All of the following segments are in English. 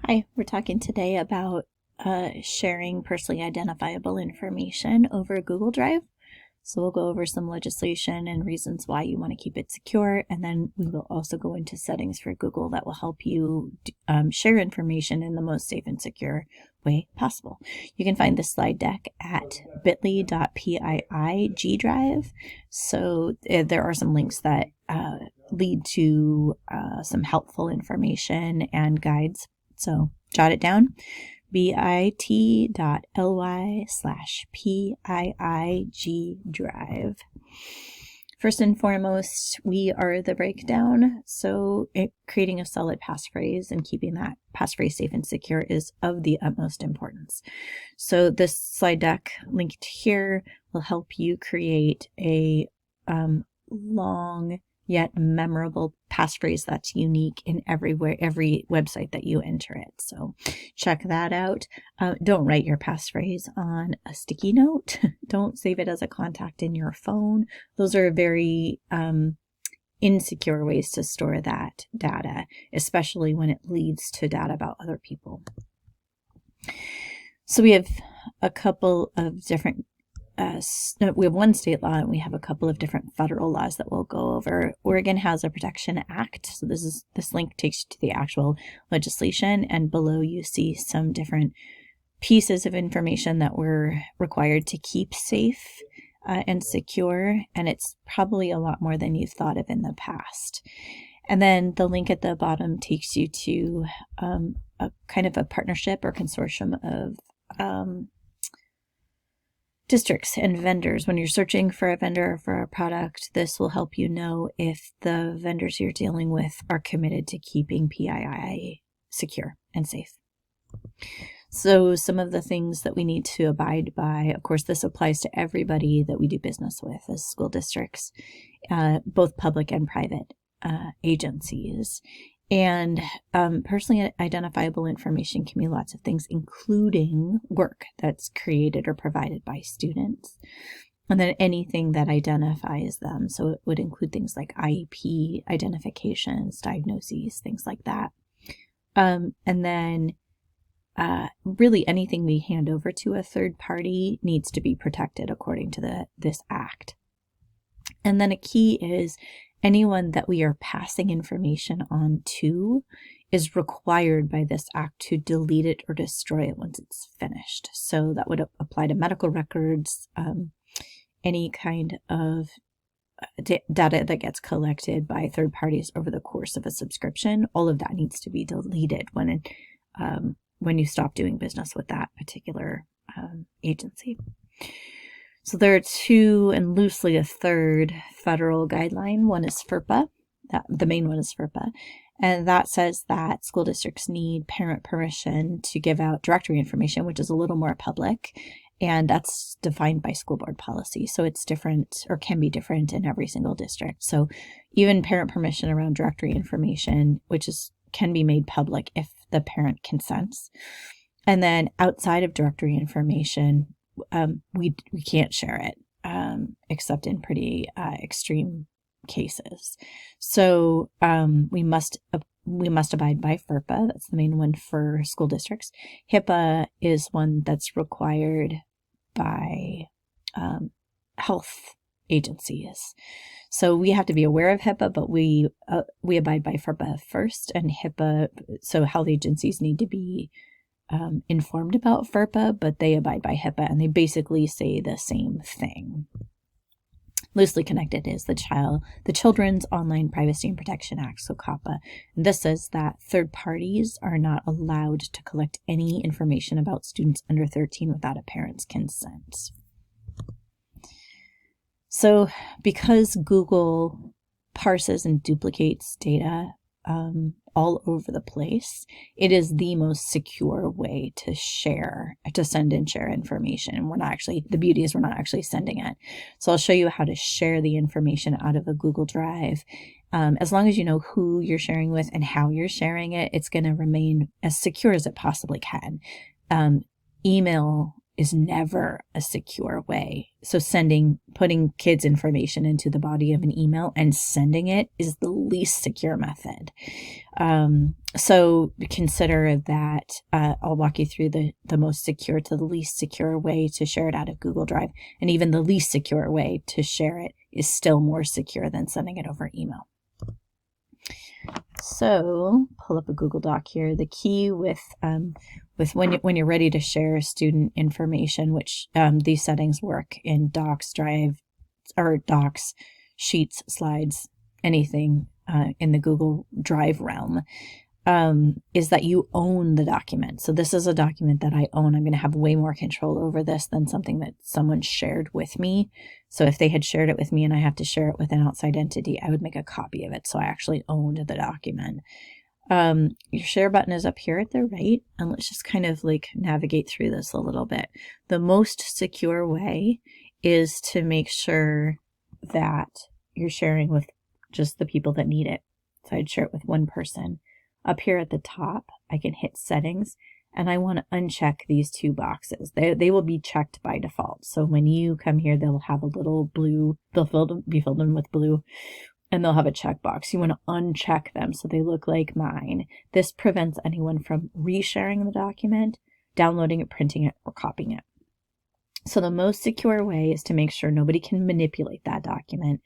Hi, we're talking today about sharing personally identifiable information over Google Drive. So we'll go over some legislation and reasons why you want to keep it secure, and then we will also go into settings for Google that will help you share information in the most safe and secure way possible. You can find this slide deck at bit.ly.pii gdrive. So there are some links that lead to some helpful information and guides. So jot it down, bit.ly/PII gdrive. First and foremost, we are the breakdown. So creating a solid passphrase and keeping that passphrase safe and secure is of the utmost importance. So this slide deck linked here will help you create a long yet memorable passphrase that's unique in every website that you enter it. So check that out. Don't write your passphrase on a sticky note. Don't save it as a contact in your phone. Those are very insecure ways to store that data, especially when it leads to data about other people. So we have a couple of different we have one state law and we have a couple of different federal laws that we'll go over. Oregon has a Protection Act. So this link takes you to the actual legislation, and below you see some different pieces of information that we're required to keep safe and secure. And it's probably a lot more than you've thought of in the past. And then the link at the bottom takes you to a kind of a partnership or consortium of districts and vendors. When you're searching for a vendor or for a product, this will help you know if the vendors you're dealing with are committed to keeping PII secure and safe. So some of the things that we need to abide by, of course, this applies to everybody that we do business with as school districts, both public and private agencies. And personally identifiable information can be lots of things, including work that's created or provided by students, and then anything that identifies them. So it would include things like IEP identifications, diagnoses, things like that. And then really anything we hand over to a third party needs to be protected according to this act. And then a key is anyone that we are passing information on to is required by this act to delete it or destroy it once it's finished. So that would apply to medical records, any kind of data that gets collected by third parties over the course of a subscription. All of that needs to be deleted when you stop doing business with that particular agency. So there are two and loosely a third federal guideline. One is FERPA. The main one is FERPA. And that says that school districts need parent permission to give out directory information, which is a little more public. And that's defined by school board policy. So it's different, or can be different, in every single district. So even parent permission around directory information, can be made public if the parent consents. And then outside of directory information, we can't share it except in pretty extreme cases. So we must abide by FERPA. That's the main one for school districts. HIPAA is one that's required by health agencies. So we have to be aware of HIPAA, but we abide by FERPA first, and HIPAA. So health agencies need to be informed about FERPA, but they abide by HIPAA, and they basically say the same thing. Loosely connected is the Children's Online Privacy and Protection Act, so COPPA. And this says that third parties are not allowed to collect any information about students under 13 without a parent's consent. So because Google parses and duplicates data all over the place, it is the most secure way to send and share information. And the beauty is we're not actually sending it. So I'll show you how to share the information out of a Google Drive. As long as you know who you're sharing with and how you're sharing it, it's going to remain as secure as it possibly can. Email is never a secure way. So putting kids' information into the body of an email and sending it is the least secure method. So consider that. I'll walk you through the most secure to the least secure way to share it out of Google Drive. And even the least secure way to share it is still more secure than sending it over email. So pull up a Google Doc here. The key with when you're ready to share student information, which these settings work in Docs, Drive, or Docs, Sheets, Slides, anything in the Google Drive realm, is that you own the document. So this is a document that I own. I'm going to have way more control over this than something that someone shared with me. So if they had shared it with me and I have to share it with an outside entity, I would make a copy of it. So I actually owned the document. Your share button is up here at the right. And let's just kind of like navigate through this a little bit. The most secure way is to make sure that you're sharing with just the people that need it. So I'd share it with one person. Up here at the top, I can hit settings and I want to uncheck these two boxes. They will be checked by default. So when you come here, they'll have a little blue, be filled in with blue, and they'll have a checkbox. You want to uncheck them so they look like mine. This prevents anyone from resharing the document, downloading it, printing it, or copying it. So the most secure way is to make sure nobody can manipulate that document,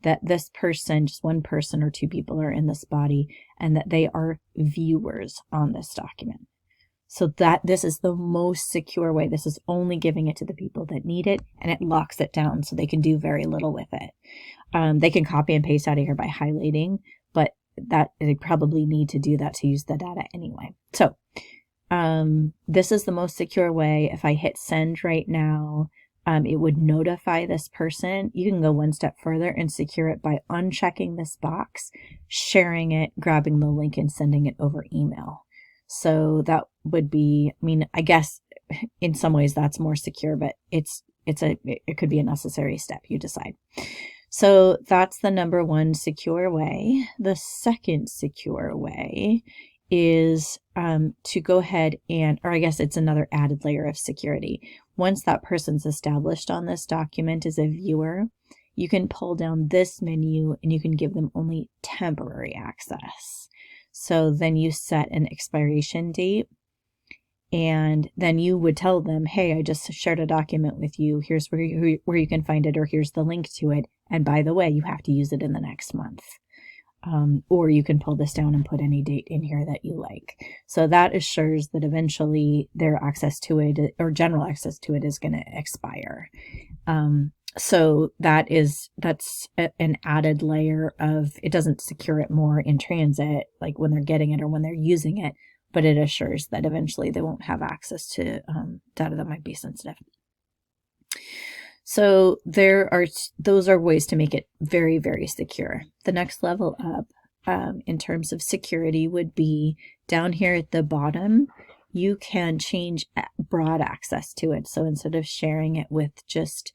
that this person, just one person or two people, are in this body, and that they are viewers on this document. So that this is the most secure way. This is only giving it to the people that need it, and it locks it down so they can do very little with it. They can copy and paste out of here by highlighting, but that they probably need to do that to use the data anyway. So this is the most secure way. If I hit send right now, it would notify this person. You can go one step further and secure it by unchecking this box, sharing it, grabbing the link, and sending it over email. So that would be, I mean, I guess in some ways that's more secure, but it could be a necessary step. You decide. So that's the number one secure way. The second secure way is to go ahead and, or I guess it's another added layer of security. Once that person's established on this document as a viewer, you can pull down this menu and you can give them only temporary access. So then you set an expiration date, and then you would tell them, hey, I just shared a document with you. Here's where you can find it, or here's the link to it. And by the way, you have to use it in the next month. Or you can pull this down and put any date in here that you like. So that assures that eventually their access to it, or general access to it, is going to expire. So that's an added layer of, it doesn't secure it more in transit, like when they're getting it or when they're using it, but it assures that eventually they won't have access to data that might be sensitive. So those are ways to make it very, very secure. The next level up in terms of security would be down here at the bottom. You can change broad access to it. So instead of sharing it with just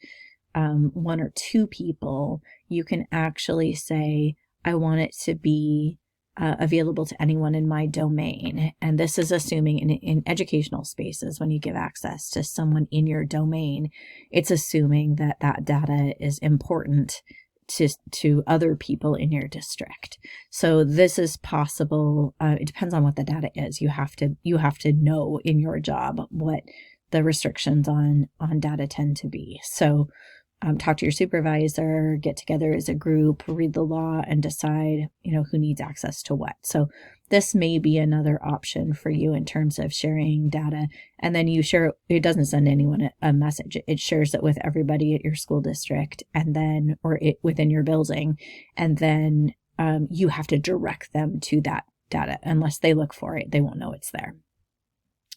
one or two people, you can actually say, I want it to be available to anyone in my domain. And this is assuming in educational spaces, when you give access to someone in your domain, it's assuming that that data is important to other people in your district. So this is possible. It depends on what the data is. You have to know in your job what the restrictions on data tend to be. So talk to your supervisor, get together as a group, read the law, and decide, who needs access to what. So this may be another option for you in terms of sharing data. And then you share, it doesn't send anyone a message. It shares it with everybody at your school district, and then, or within your building. And then you have to direct them to that data. Unless they look for it, they won't know it's there.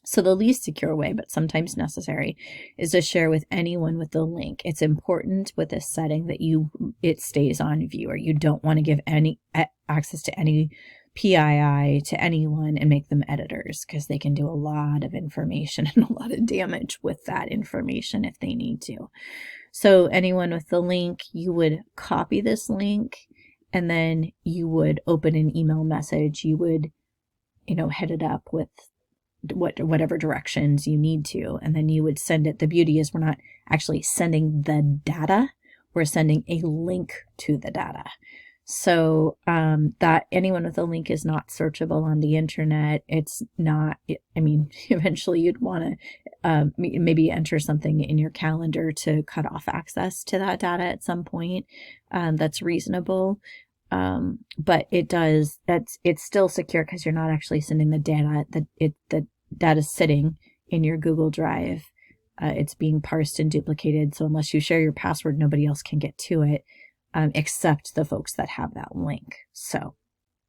So the least secure way, but sometimes necessary, is to share with anyone with the link. It's important with this setting that it stays on viewer. You don't want to give any access to any PII to anyone and make them editors, because they can do a lot of information and a lot of damage with that information if they need to. So anyone with the link, you would copy this link, and then you would open an email message. You would, head it up with whatever directions you need to, and then you would send it. The beauty is we're not actually sending the data, we're sending a link to the data. So that anyone with a link is not searchable on the internet. It's not, I mean, eventually you'd want to maybe enter something in your calendar to cut off access to that data at some point. That's reasonable. But it's still secure because you're not actually sending the data. The data's sitting in your Google Drive. It's being parsed and duplicated. So unless you share your password, nobody else can get to it. Except the folks that have that link. So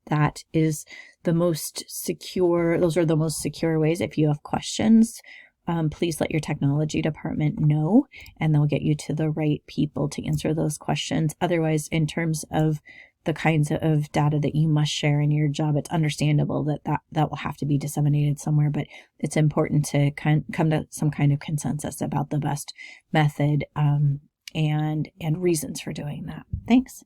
that is the most secure. Those are the most secure ways. If you have questions, please let your technology department know, and they'll get you to the right people to answer those questions. Otherwise, in terms of the kinds of data that you must share in your job, it's understandable that will have to be disseminated somewhere, but it's important to come to some kind of consensus about the best method and reasons for doing that. Thanks.